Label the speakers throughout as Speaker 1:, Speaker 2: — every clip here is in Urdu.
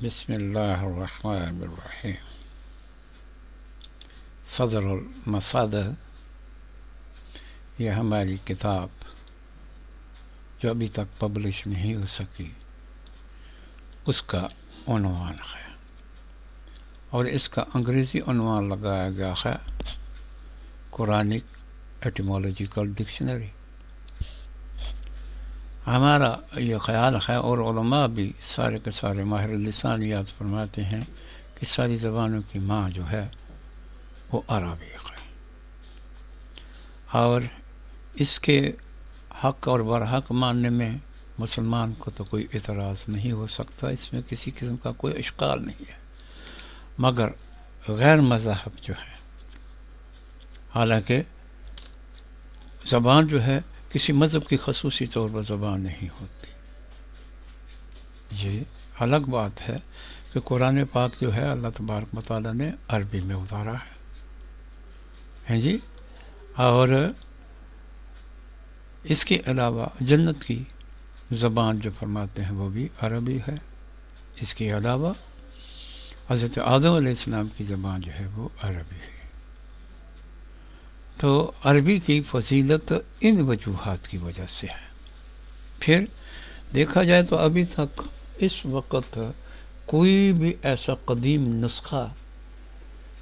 Speaker 1: بسم اللہ الرحمن الرحیم۔ صدر المصادر، یہ ہماری کتاب جو ابھی تک پبلش نہیں ہو سکی، اس کا عنوان ہے، اور اس کا انگریزی عنوان لگایا گیا ہے قرآنک ایٹیمولوجیکل ڈکشنری۔ ہمارا یہ خیال ہے، اور علماء بھی سارے کے سارے ماہر لسانیات فرماتے ہیں کہ ساری زبانوں کی ماں جو ہے وہ عربی ہے، اور اس کے حق اور برحق ماننے میں مسلمان کو تو کوئی اعتراض نہیں ہو سکتا، اس میں کسی قسم کا کوئی اشکال نہیں ہے، مگر غیر مذہب جو ہے، حالانکہ زبان جو ہے کسی مذہب کی خصوصی طور پر زبان نہیں ہوتی، یہ الگ بات ہے کہ قرآن پاک جو ہے اللہ تبارک و تعالیٰ نے عربی میں اتارا ہے جی، اور اس کے علاوہ جنت کی زبان جو فرماتے ہیں وہ بھی عربی ہے، اس کے علاوہ حضرت آدم علیہ السلام کی زبان جو ہے وہ عربی ہے۔ تو عربی کی فضیلت ان وجوہات کی وجہ سے ہے۔ پھر دیکھا جائے تو ابھی تک اس وقت کوئی بھی ایسا قدیم نسخہ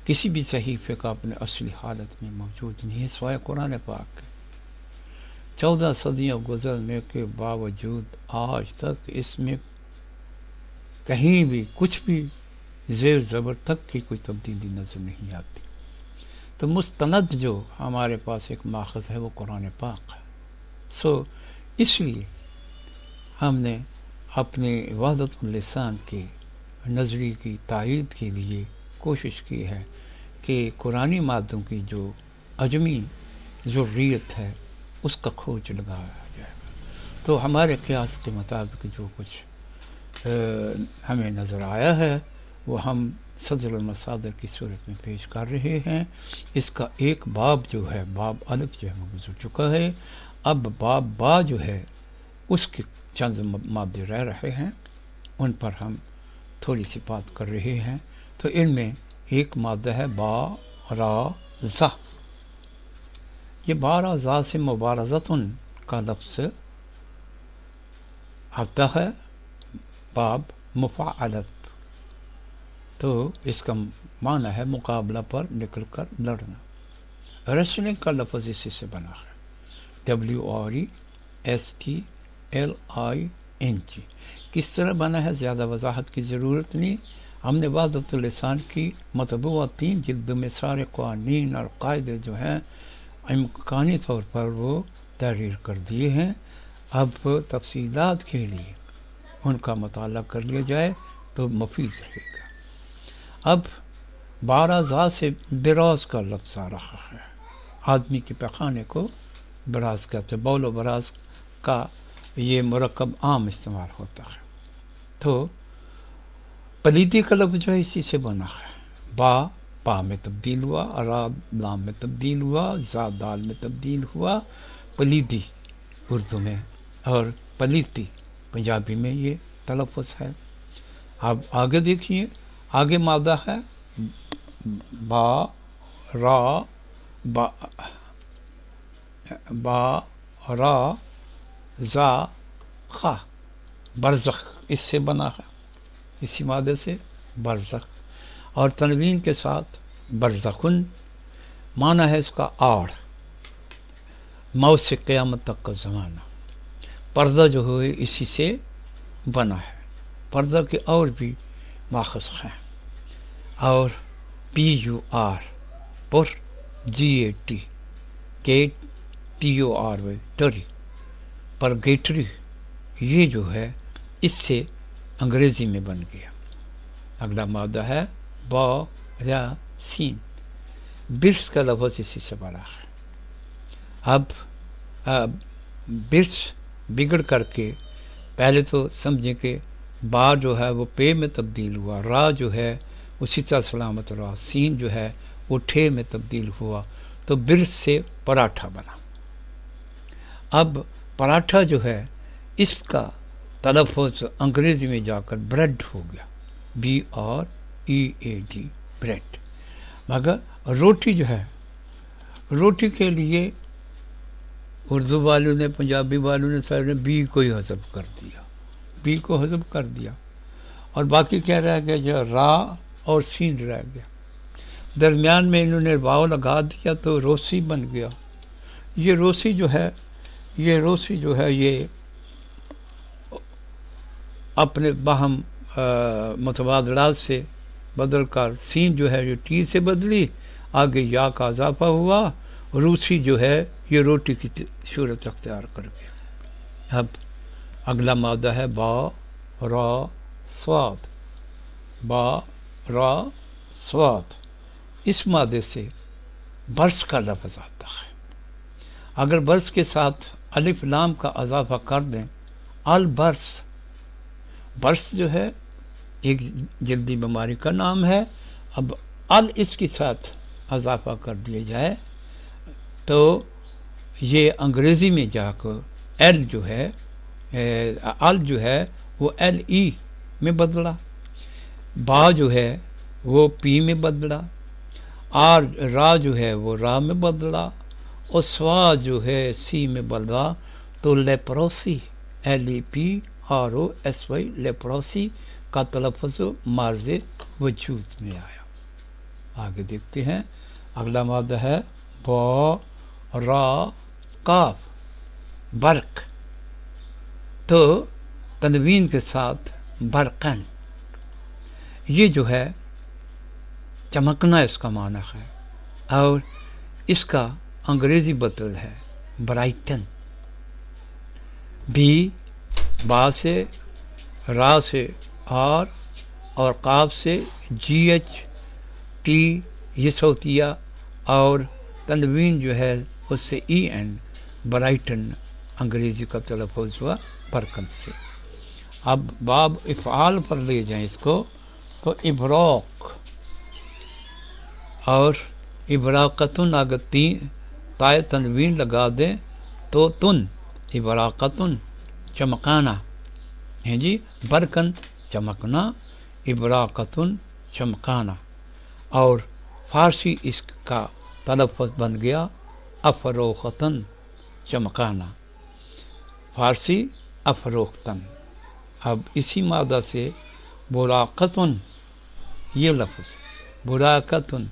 Speaker 1: کسی بھی صحیفے کا اپنے اصلی حالت میں موجود نہیں ہے سوائے قرآن پاک کے۔ 14 صدیاں گزرنے کے باوجود آج تک اس میں کہیں بھی کچھ بھی زیر زبر تک کی کوئی تبدیلی نظر نہیں آتی۔ تو مستند جو ہمارے پاس ایک ماخذ ہے وہ قرآن پاک ہے، اس لیے ہم نے اپنی وحدت اللسان کی نظریے کی تائید کے لیے کوشش کی ہے کہ قرآنی مادوں کی جو عجمی ضروریت ہے اس کا کھوج لگایا جائے گا۔ تو ہمارے قیاس کے مطابق جو کچھ ہمیں نظر آیا ہے وہ ہم صدر المصادر کی صورت میں پیش کر رہے ہیں۔ اس کا ایک باب جو ہے، باب الف جو ہے وہ گزر چکا ہے، اب باب با جو ہے اس کے چند مادے رہ رہے ہیں، ان پر ہم تھوڑی سی بات کر رہے ہیں۔ تو ان میں ایک مادہ ہے با را زا۔ یہ با را زا سے مبارزتن کا لفظ آتا ہے، باب مفاعلت، تو اس کا معنی ہے مقابلہ پر نکل کر لڑنا۔ ریسلنگ کا لفظ اسی سے بنا ہے، WRESTLING۔ کس طرح بنا ہے زیادہ وضاحت کی ضرورت نہیں، ہم نے وحدت اللسان کی مطبوعہ 3 جلد میں سارے قوانین اور قاعدے جو ہیں امکانی طور پر وہ تحریر کر دیے ہیں۔ اب تفصیلات کے لیے ان کا مطالعہ کر لیا جائے تو مفید رہے گا۔ اب بارہ زا سے براز کا لفظ آ رہا ہے، آدمی کے پیخانے کو براز کہتے ہیں، بول و براز کا یہ مرکب عام استعمال ہوتا ہے۔ تو پلیدی کا لفظ جو ہے اسی سے بنا ہے، با میں تبدیل ہوا، را لام میں تبدیل ہوا، زا دال میں تبدیل ہوا، پلیدی اردو میں، اور پلیتی پنجابی میں یہ تلفظ ہے۔ اب آگے دیکھیے، آگے مادہ ہے با را زا خا، برزخ اس سے بنا ہے، اسی مادے سے برزخ، اور تنوین کے ساتھ برزخن، معنی ہے اس کا آڑ، موت سے قیامت تک کا زمانہ۔ پردہ جو ہوئے اسی سے بنا ہے، پردہ کے اور بھی ماخذ ہیں، اور PUR پر GAT گیٹ TOR ٹری، پرگیٹری، یہ جو ہے اس سے انگریزی میں بن گیا۔ اگلا مادہ ہے با را سین، برس کا لفظ اسی سے بنا ہے۔ اب برس بگڑ کر کے پہلے تو سمجھیں کہ با جو ہے وہ پے میں تبدیل ہوا، را جو ہے اسی طرح سلامت را، سین جو ہے وہ ٹھے میں تبدیل ہوا، تو برس سے پراٹھا بنا۔ اب پراٹھا جو ہے اس کا تلفظ انگریزی میں جا کر بریڈ ہو گیا، BREAD بریڈ. مگر روٹی جو ہے، روٹی کے لیے اردو والوں نے، پنجابی والوں نے، سارے نے بی کو ہی حذف کر دیا، بی کو حذف کر دیا، اور باقی کیا رہ گیا؟ جو را اور سین رہ گیا. درمیان میں انہوں نے واو لگا دیا تو روسی بن گیا. یہ روسی جو ہے، یہ اپنے باہم متبادلات سے بدل کر سین جو ہے یہ ٹی سے بدلی، آگے یا کا اضافہ ہوا، روسی جو ہے یہ روٹی کی صورت اختیار کر گیا. اب اگلا مادہ ہے با را صاد. با را صاد. اس مادے سے برس کا لفظ آتا ہے. اگر برس کے ساتھ الف لام کا اضافہ کر دیں، البرس، برس جو ہے ایک جلدی بیماری کا نام ہے، اب اس کے ساتھ اضافہ کر دیا جائے تو یہ انگریزی میں جا کر ایل جو ہے، جو ہے وہ LE میں بدلا، با جو ہے وہ پی میں بدلا، اور را جو ہے وہ را میں بدلا، اور سوا جو ہے سی میں بدلا، تو لیپروسی LEPROSY لیپروسی کا تلفظ مارز وجود میں آیا. آگے دیکھتے ہیں. اگلا مادہ ہے با را کاف برق. تو تنوین کے ساتھ برقن، یہ جو ہے چمکنا اس کا معنی ہے، اور اس کا انگریزی بدل ہے برائٹن. بھی با سے، را سے آر، اور قاف سے GHT یہ صوتیہ، اور تنوین جو ہے اس سے EN، برائٹن انگریزی کا تلفظ ہوا برکن سے. اب باب افعال پر لے جائیں اس کو تو ابراق اور ابراقتن، اگر تائے تنوین لگا دیں تو تن، ابراقتن چمکانا ہے جی، برکن چمکنا، ابراقتن چمکانا. اور فارسی اس کا تلفظ بن گیا افروختن چمکانا، فارسی افروختن. اب اسی مادہ سے براقتن، یہ لفظ براقتن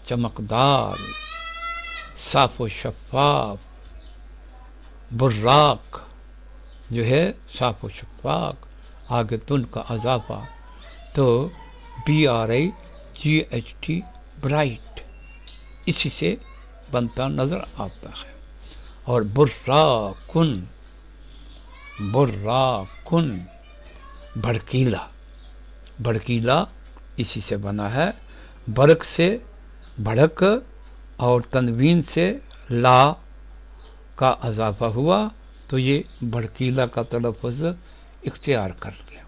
Speaker 1: چمکدار، صاف و شفاف، براق جو ہے صاف و شفاف، آگے تن کا اضافہ تو BRIGHT برائٹ، اسی سے بنتا نظر آتا ہے. اور براقن، براقن بھڑکیلا، بھڑکیلا اسی سے بنا ہے. برق سے بھڑک اور تنوین سے لا کا اضافہ ہوا تو یہ بھڑکیلا کا تلفظ اختیار کر لیا.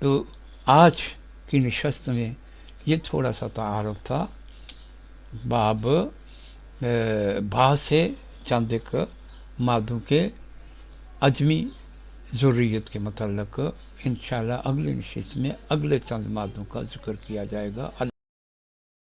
Speaker 1: تو آج کی نشست میں یہ تھوڑا سا تعارف تھا باب با سے چند ایک مادوں کے عجمی ضروریت کے متعلق. انشاءاللہ اگلی نشست میں اگلے چند مادوں کا ذکر کیا جائے گا.